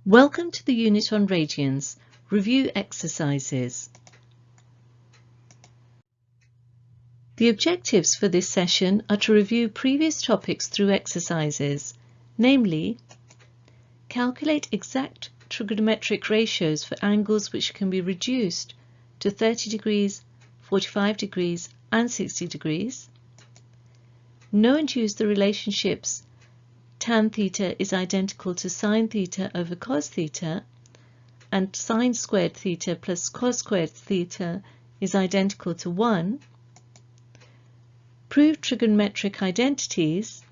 Welcome to the unit on radians, review exercises. The objectives for this session are to review previous topics through exercises, namely, calculate exact trigonometric ratios for angles which can be reduced to 30 degrees, 45 degrees and 60 degrees. Know and use the relationships tan theta is identical to sine theta over cos theta, and sine squared theta plus cos squared theta is identical to 1. Prove trigonometric identities,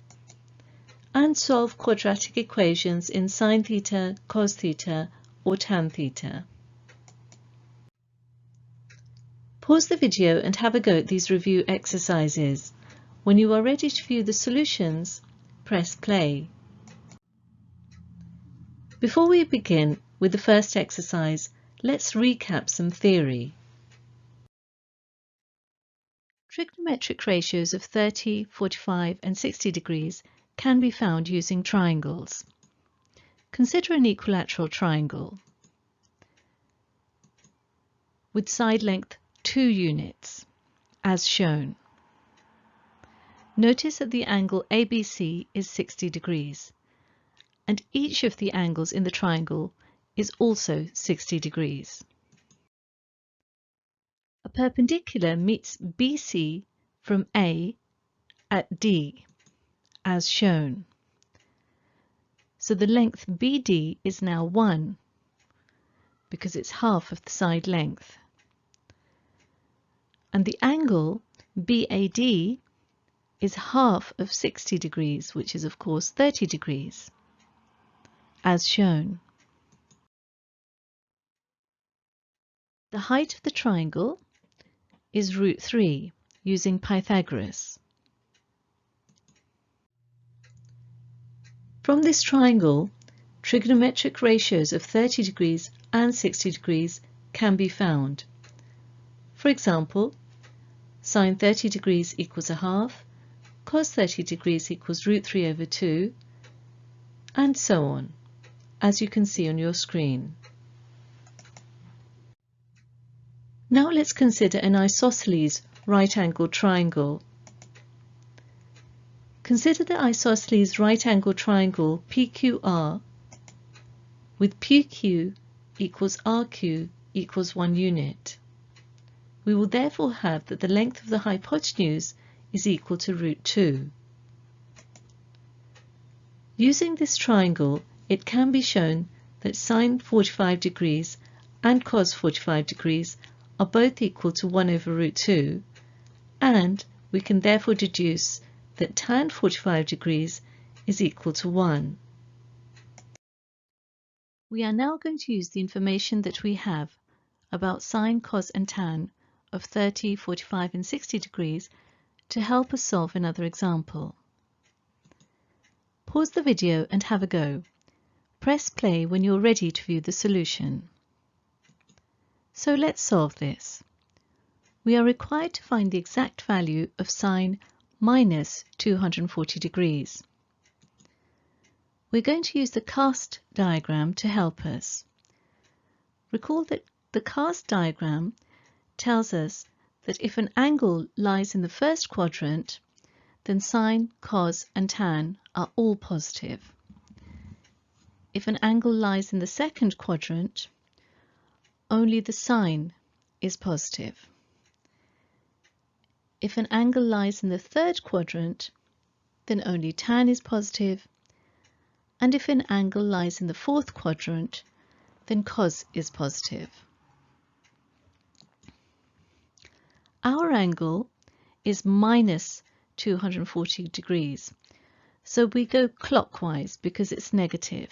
and solve quadratic equations in sine theta, cos theta, or tan theta. Pause the video and have a go at these review exercises. When you are ready to view the solutions, press play. Before we begin with the first exercise, let's recap some theory. Trigonometric ratios of 30, 45 and 60 degrees can be found using triangles. Consider an equilateral triangle with side length 2 units, as shown. Notice that the angle ABC is 60 degrees, and each of the angles in the triangle is also 60 degrees. A perpendicular meets BC from A at D, as shown. So the length BD is now 1, because it's half of the side length. And the angle BAD is half of 60 degrees, which is of course 30 degrees, as shown. The height of the triangle is √3 using Pythagoras. From this triangle, trigonometric ratios of 30 degrees and 60 degrees can be found. For example, sine 30 degrees equals a half, cos 30 degrees equals √3 over 2, and so on, as you can see on your screen. Now let's consider an isosceles right-angled triangle. Consider the isosceles right-angled triangle PQR with PQ equals RQ equals 1 unit. We will therefore have that the length of the hypotenuse is equal to √2. Using this triangle, it can be shown that sine 45 degrees and cos 45 degrees are both equal to 1 over √2, and we can therefore deduce that tan 45 degrees is equal to 1. We are now going to use the information that we have about sine, cos and tan of 30, 45 and 60 degrees to help us solve another example. Pause the video and have a go. Press play when you're ready to view the solution. So let's solve this. We are required to find the exact value of sine minus 240 degrees. We're going to use the cast diagram to help us. Recall that the cast diagram tells us that if an angle lies in the first quadrant, then sine, cos and tan are all positive. If an angle lies in the second quadrant, only the sine is positive. If an angle lies in the third quadrant, then only tan is positive, and if an angle lies in the fourth quadrant, then cos is positive. Our angle is minus 240 degrees, so we go clockwise because it's negative.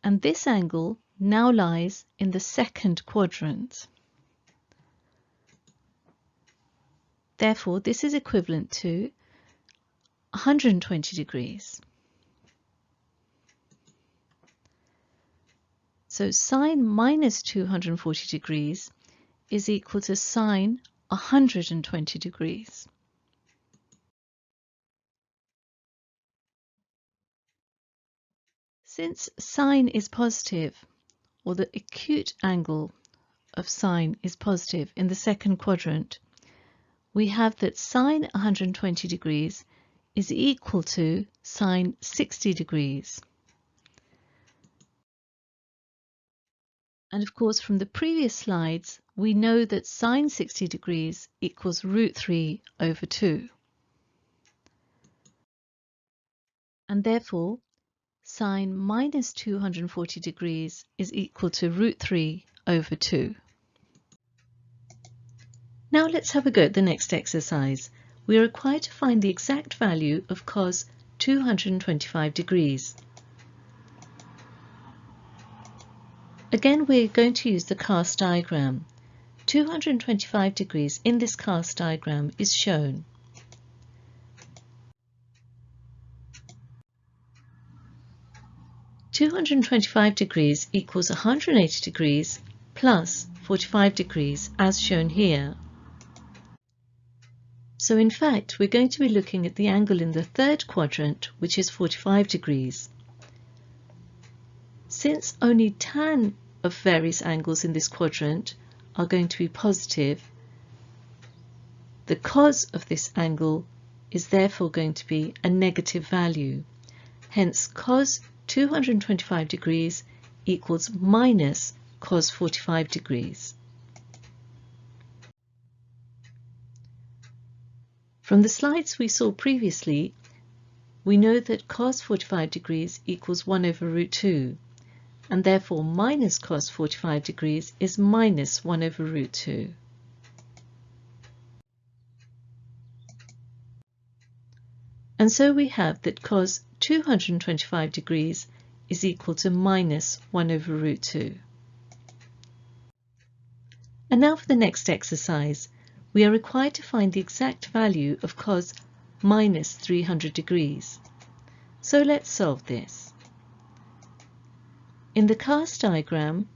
And this angle now lies in the second quadrant. Therefore, this is equivalent to 120 degrees. So sine minus 240 degrees is equal to sine 120 degrees. Since sine is positive, or the acute angle of sine is positive in the second quadrant, we have that sine 120 degrees is equal to sine 60 degrees. And of course, from the previous slides, we know that sine 60 degrees equals root 3 over 2. And therefore, sine minus 240 degrees is equal to root 3 over 2. Now let's have a go at the next exercise. We are required to find the exact value of cos 225 degrees. Again, we're going to use the cast diagram. 225 degrees in this cast diagram is shown. (225 degrees equals 180 degrees plus 45 degrees as shown here. So in fact, we're going to be looking at the angle in the third quadrant, which is 45 degrees. Since only tan of various angles in this quadrant are going to be positive, the cos of this angle is therefore going to be a negative value. Hence, cos 225 degrees equals minus cos 45 degrees. From the slides we saw previously, we know that cos 45 degrees equals 1 over root 2, and therefore minus cos 45 degrees is minus 1 over root 2. And so we have that cos 225 degrees is equal to minus 1 over root 2. And now for the next exercise, we are required to find the exact value of cos minus 300 degrees. So let's solve this. In the cast diagram,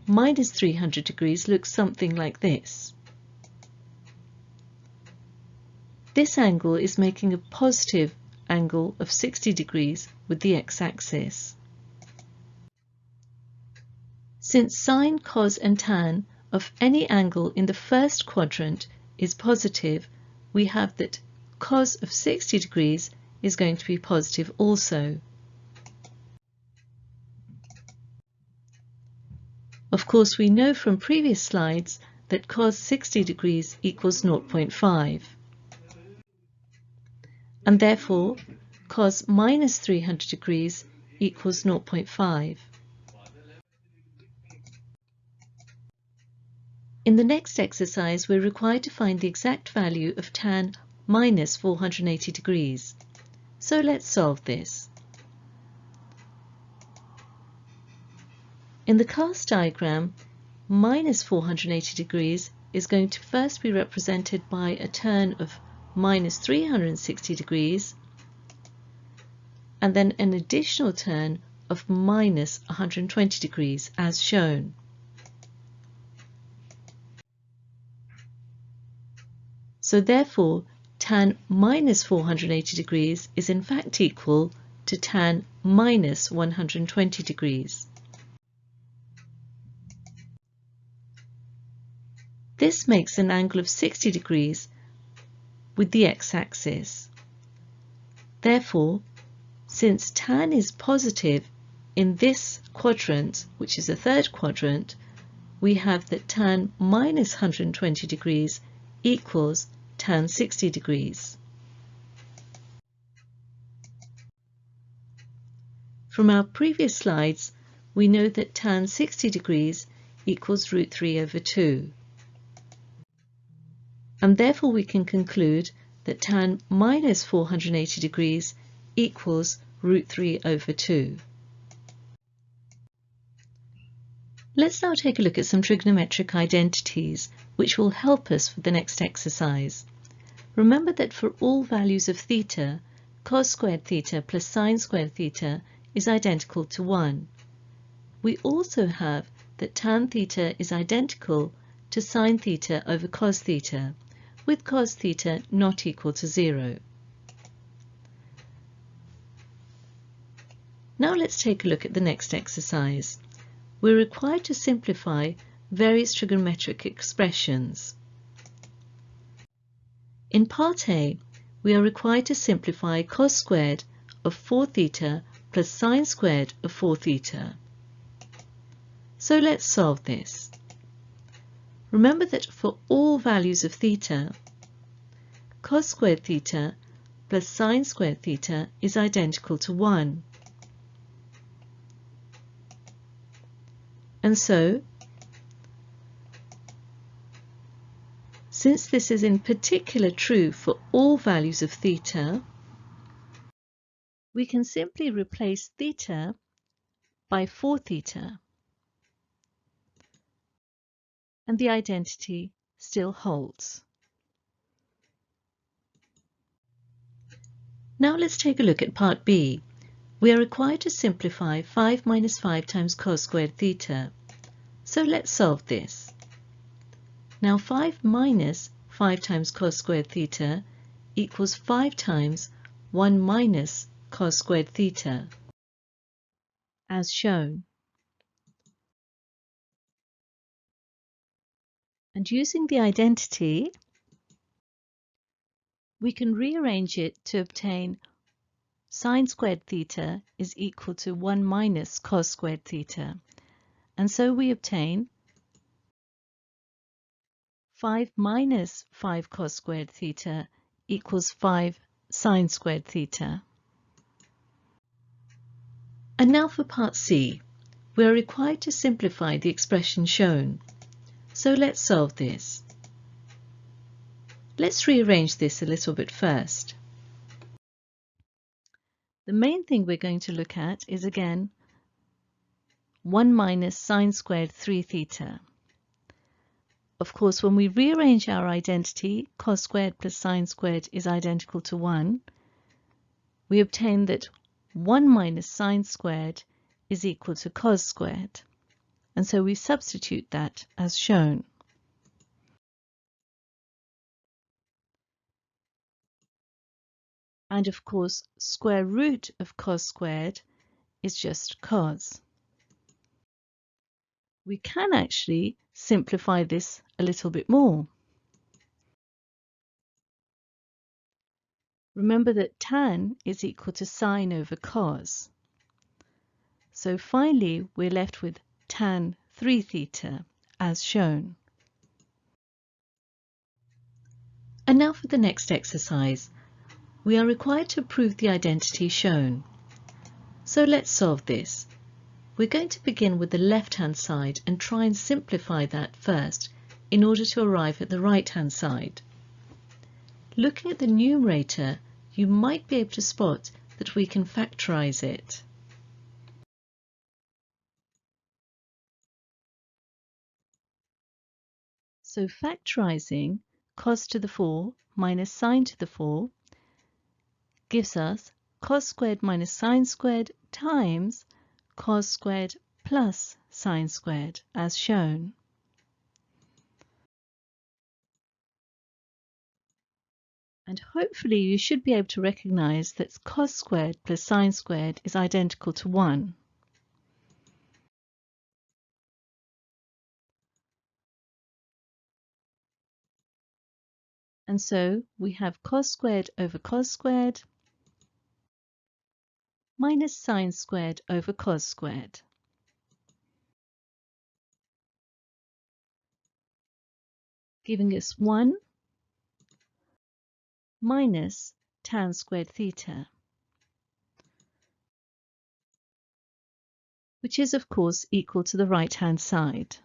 minus 300 degrees looks something like this. This angle is making a positive angle of 60 degrees with the x-axis. Since sine, cos and tan of any angle in the first quadrant is positive, we have that cos of 60 degrees is going to be positive also. Of course, we know from previous slides that cos 60 degrees equals 0.5. And therefore, cos minus 300 degrees equals 0.5. In the next exercise, we're required to find the exact value of tan minus 480 degrees. So let's solve this. In the cast diagram, minus 480 degrees is going to first be represented by a turn of minus 360 degrees and then an additional turn of minus 120 degrees as shown. So therefore, tan minus 480 degrees is in fact equal to tan minus 120 degrees. This makes an angle of 60 degrees with the x-axis. Therefore, since tan is positive in this quadrant, which is the third quadrant, we have that tan minus 120 degrees equals tan 60 degrees. From our previous slides, we know that tan 60 degrees equals root 3 over 2. And therefore we can conclude that tan minus 480 degrees equals root 3 over 2. Let's now take a look at some trigonometric identities which will help us for the next exercise. Remember that for all values of theta, cos squared theta plus sine squared theta is identical to 1. We also have that tan theta is identical to sine theta over cos theta, with cos theta not equal to 0. Now let's take a look at the next exercise. We're required to simplify various trigonometric expressions. In part A, we are required to simplify cos squared of 4 theta plus sine squared of 4 theta. So let's solve this. Remember that for all values of theta, cos squared theta plus sine squared theta is identical to 1. And so, since this is in particular true for all values of theta, we can simply replace theta by 4 theta, and the identity still holds. Now let's take a look at part B. We are required to simplify 5 minus 5 times cos squared theta. So let's solve this. Now 5 minus 5 times cos squared theta equals 5 times 1 minus cos squared theta, as shown. And using the identity, we can rearrange it to obtain sine squared theta is equal to 1 minus cos squared theta. And so we obtain 5 minus 5 cos squared theta equals 5 sine squared theta. And now for part C. We are required to simplify the expression shown. So let's solve this. Let's rearrange this a little bit first. The main thing we're going to look at is again 1 minus sine squared 3 theta. Of course, when we rearrange our identity, cos squared plus sine squared is identical to 1, we obtain that 1 minus sine squared is equal to cos squared. And so we substitute that as shown. And of course, square root of cos squared is just cos. We can actually simplify this a little bit more. Remember that tan is equal to sine over cos. So finally, we're left with tan 3 theta, as shown. And now for the next exercise. We are required to prove the identity shown. So let's solve this. We're going to begin with the left-hand side and try and simplify that first in order to arrive at the right-hand side. Looking at the numerator, you might be able to spot that we can factorize it. So factorizing cos to the 4 minus sine to the 4 gives us cos squared minus sine squared times cos squared plus sine squared, as shown. And hopefully you should be able to recognize that cos squared plus sine squared is identical to 1. And so we have cos squared over cos squared minus sine squared over cos squared. Giving us 1 minus tan squared theta, which is of course equal to the right-hand side.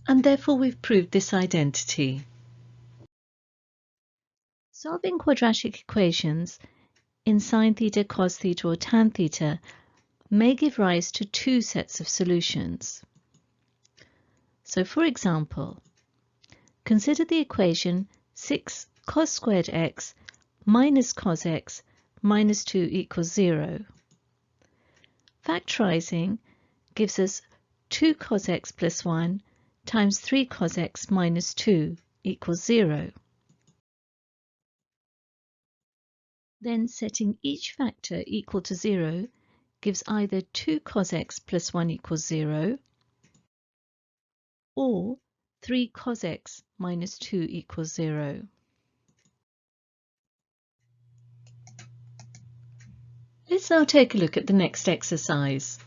And therefore we've proved this identity. Solving quadratic equations in sine theta, cos theta or tan theta may give rise to two sets of solutions. So for example, consider the equation 6 cos squared x minus cos x minus 2 equals 0. Factorizing gives us 2 cos x plus 1 times 3 cos x minus 2 equals 0. Then setting each factor equal to 0 gives either 2 cos x plus 1 equals 0 or 3 cos x minus 2 equals 0. Let's now take a look at the next exercise.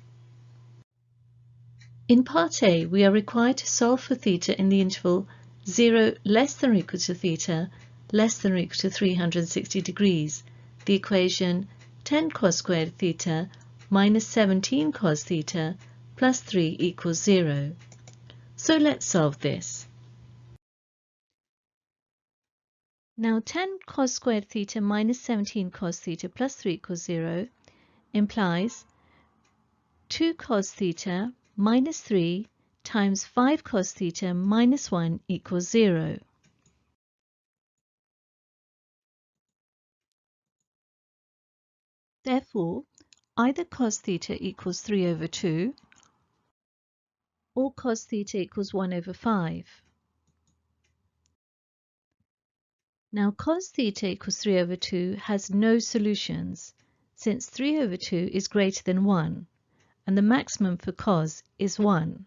In part A, we are required to solve for theta in the interval 0 less than or equal to theta less than or equal to 360 degrees, the equation 10 cos squared theta minus 17 cos theta plus 3 equals 0. So let's solve this. Now 10 cos squared theta minus 17 cos theta plus 3 equals 0 implies 2 cos theta minus 3 times 5 cos theta minus 1 equals 0. Therefore, either cos theta equals 3 over 2 or cos theta equals 1 over 5. Now cos theta equals 3 over 2 has no solutions, since 3 over 2 is greater than 1, and the maximum for cos is 1.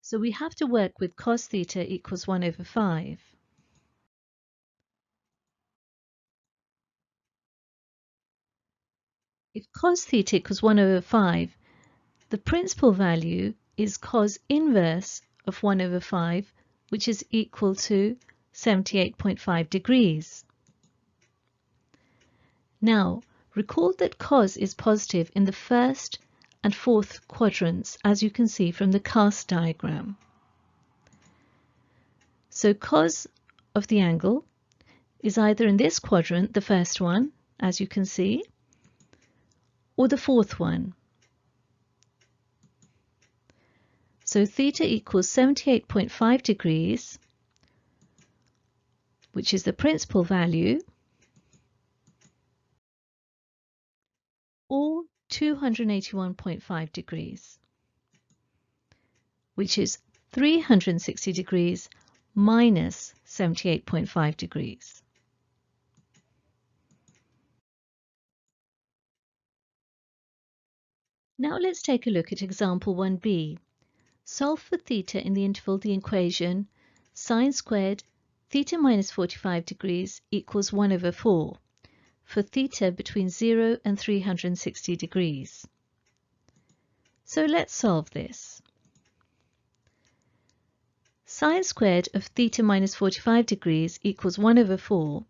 So we have to work with cos theta equals 1 over 5. If cos theta equals 1 over 5, the principal value is cos inverse of 1 over 5, which is equal to 78.5 degrees. Now, recall that cos is positive in the first and fourth quadrants, as you can see from the cast diagram. So cos of the angle is either in this quadrant, the first one, as you can see, or the fourth one. So theta equals 78.5 degrees, which is the principal value, or 281.5 degrees, which is 360 degrees minus 78.5 degrees. Now let's take a look at example 1b. Solve for theta in the interval the equation sine squared theta minus 45 degrees equals 1 over 4 for theta between 0 and 360 degrees. So let's solve this. Sine squared of theta minus 45 degrees equals 1 over 4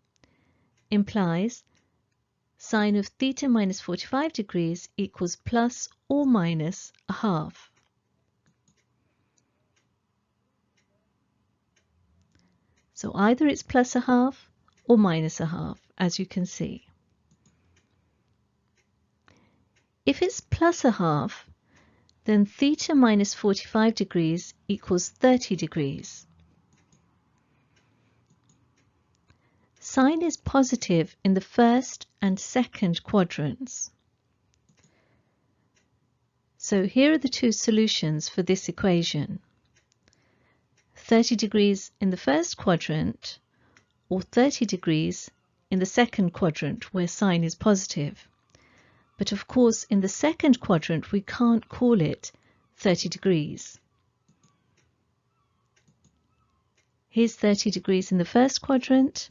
implies sine of theta minus 45 degrees equals plus or minus a half. So either it's plus a half or minus a half, as you can see. If it's plus a half, then theta minus 45 degrees equals 30 degrees. Sine is positive in the first and second quadrants. So here are the two solutions for this equation. 30 degrees in the first quadrant or 30 degrees in the second quadrant where sine is positive. But of course in the second quadrant we can't call it 30 degrees. Here's 30 degrees in the first quadrant,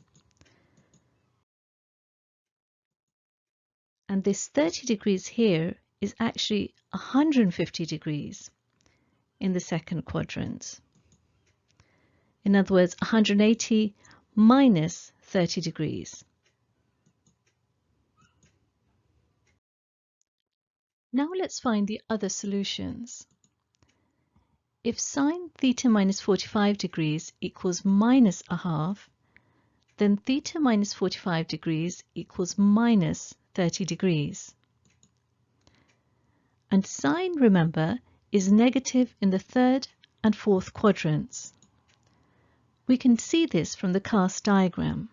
and this 30 degrees here is actually 150 degrees in the second quadrant. In other words, 180 minus 30 degrees. Now let's find the other solutions. If sine theta minus 45 degrees equals minus a half, then theta minus 45 degrees equals minus 30 degrees. And sine, remember, is negative in the third and fourth quadrants. We can see this from the cast diagram.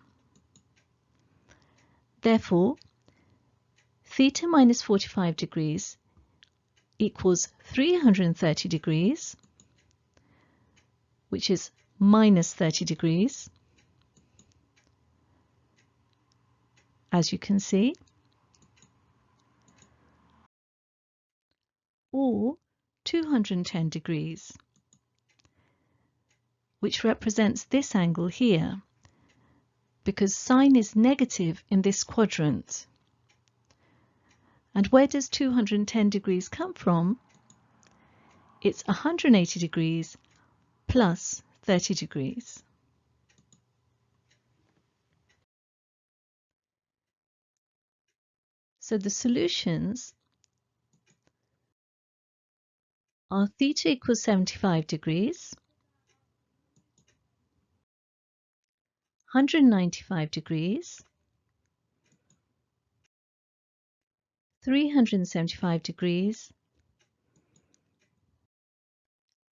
Therefore, theta minus 45 degrees equals 330 degrees, which is minus 30 degrees, as you can see, or 210 degrees, which represents this angle here, because sine is negative in this quadrant. And where does 210 degrees come from? It's 180 degrees plus 30 degrees. So the solutions are theta equals 75 degrees, 195 degrees, 375 degrees,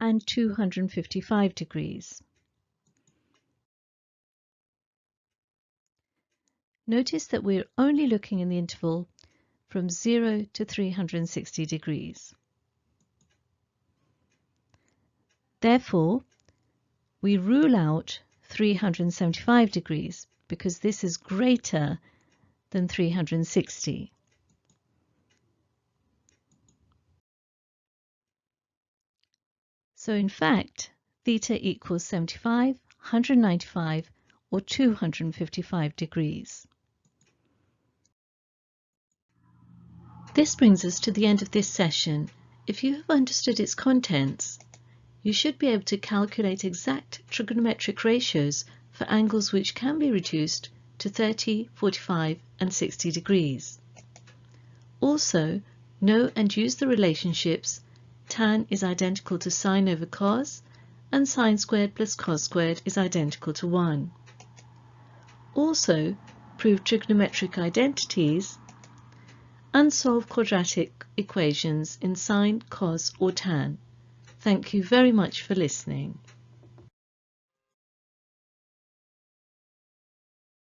and 255 degrees. Notice that we're only looking in the interval from 0 to 360 degrees. Therefore, we rule out 375 degrees because this is greater than 360. So in fact, theta equals 75, 195, or 255 degrees. This brings us to the end of this session. If you have understood its contents, you should be able to calculate exact trigonometric ratios for angles which can be reduced to 30, 45, and 60 degrees. Also, know and use the relationships tan is identical to sine over cos, and sine squared plus cos squared is identical to 1. Also, prove trigonometric identities and solve quadratic equations in sine, cos, or tan. Thank you very much for listening.